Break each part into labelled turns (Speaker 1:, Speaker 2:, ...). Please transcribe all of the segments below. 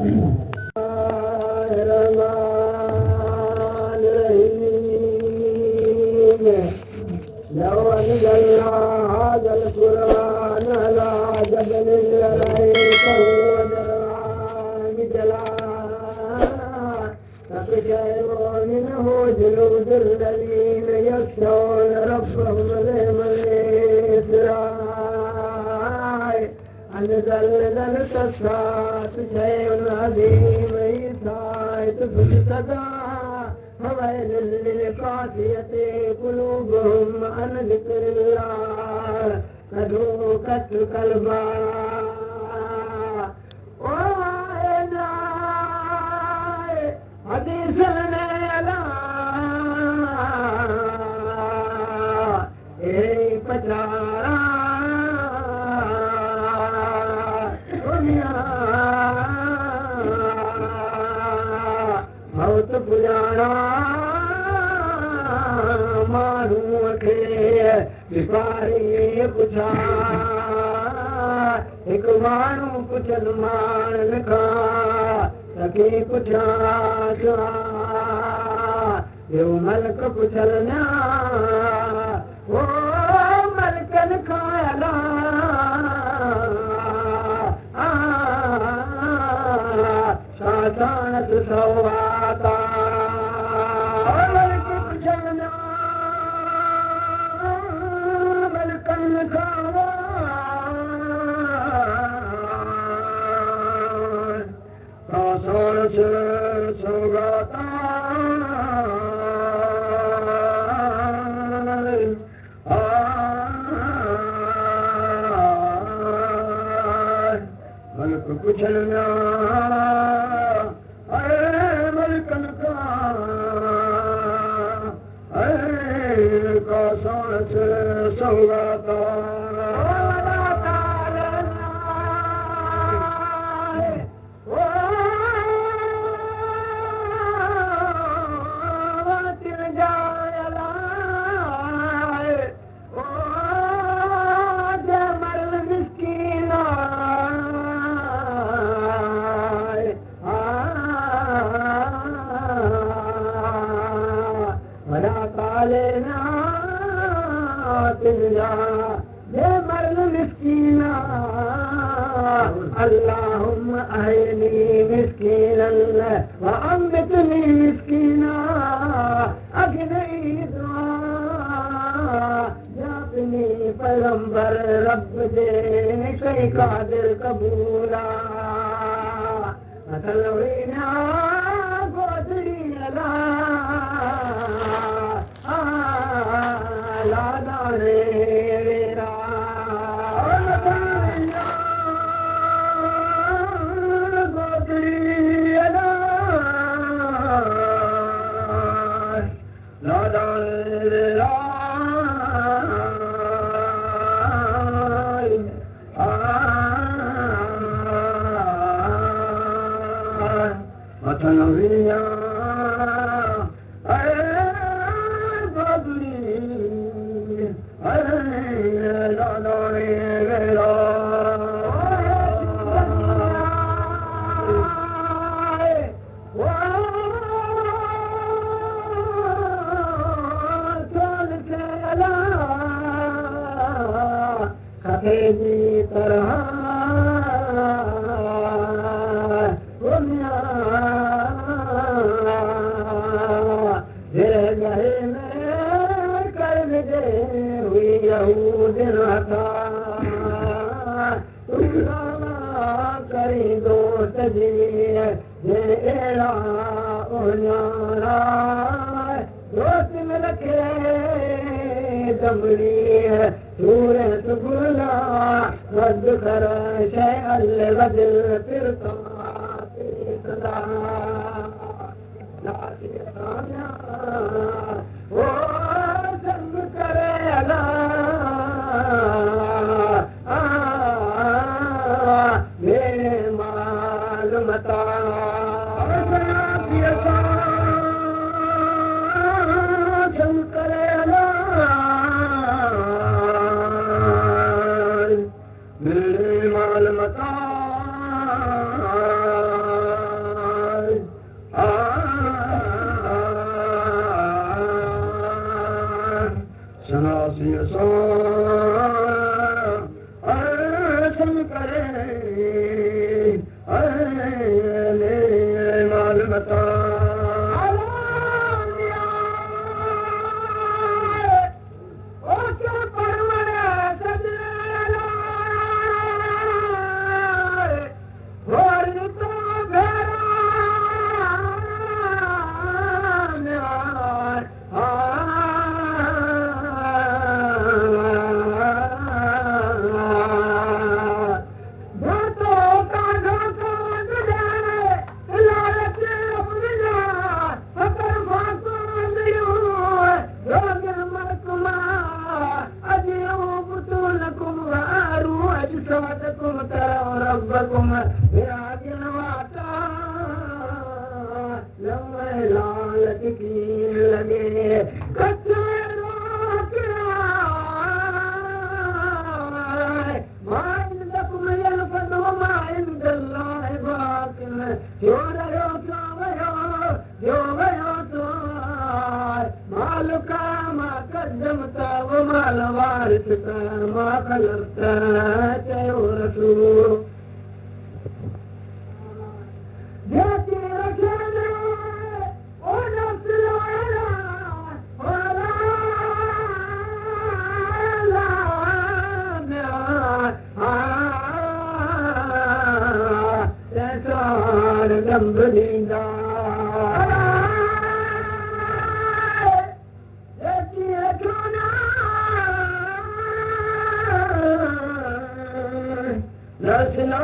Speaker 1: لو أنزلنا هذا القرآن على جبل لرأيته مثلا فقشعر منه جلود الذين يخشون ربهم يوم الإسراء أنزلنا القصاص شيء عظيم يسعد في الصدى فويل للقاسية قلوبهم عن ذكر الله فذوقت القلباء حديث الميلا پچارا دنیا موت پجانا مانو کے سپاری پچھا ایک مانو پچھن مان لکھا سکی پچھا یو ملک پچھلنا او ملک لکھایا شاسانت سواتا ملک پچھلنا ملک لکھایا شاسانت سواتا ملک کچھلنا اے ملکن کا اے کا سانس سوگاتا اللهم أحيني مسكينا وأمتني مسكينا أغني دعاء جاپني پیغمبر رب دے کئی قادر قبولا اتلوینا گودری لا لا دانے ویرا मां ख़लक़्त चयो रसूल जेके रखियनि ओ नफ़्स लारा रंग ॾींदा रसना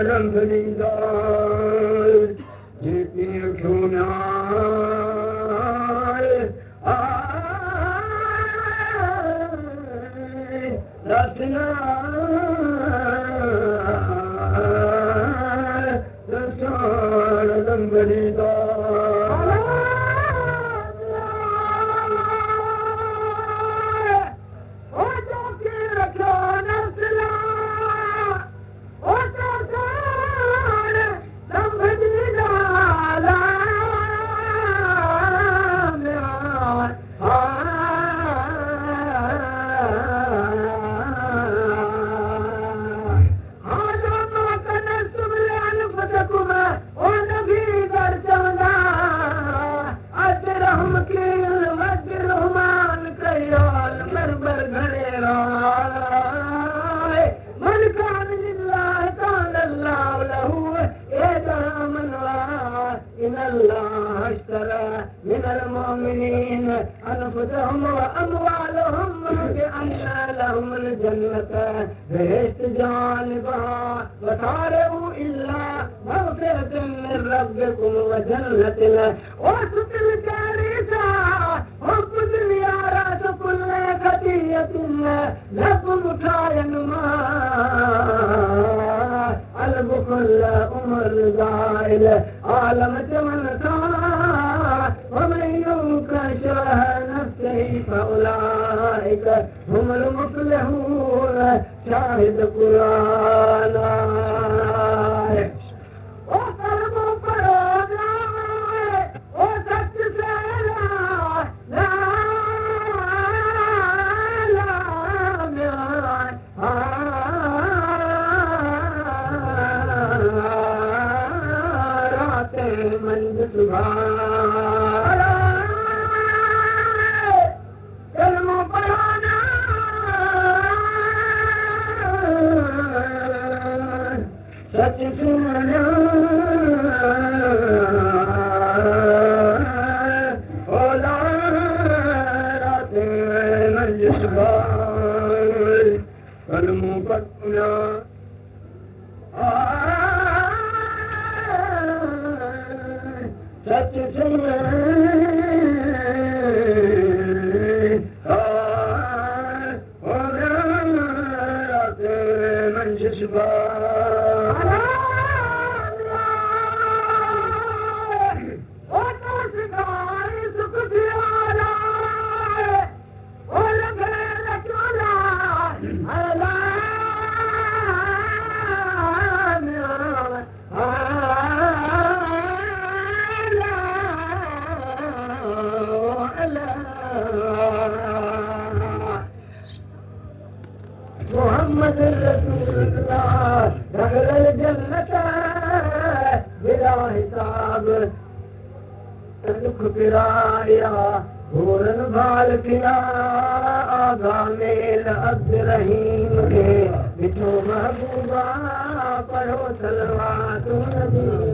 Speaker 1: रंग ॾींदा जेकी रखियो रसना रंग ॾींदा من المؤمنين أنفسهم وأموالهم بأن لهم الجنة بهشت جانبها وسارعوا إلا مغفرة من ربكم وجنة وسط الكارثة حب الدنيا رأس كل خطيئة لكم كائنما البخل أمر زائل عالم تمنتا ومن يوق شح نفسه فأولئك هم المفلحون شاهد قرآن وقلب فروضا وسط سيلا لا मंद सुभान कलमो पढ़ाना सच सुनना ओला रात मंद सुभान कलमो पढ़ना सच सुन मंजिश محمد رسول الله دخل الجنة بلا حساب दुख पिराया घोरन बाल किया आगा मेल अब्द रहीम के बिठो महबूबा पढ़ो सलवा तू नबी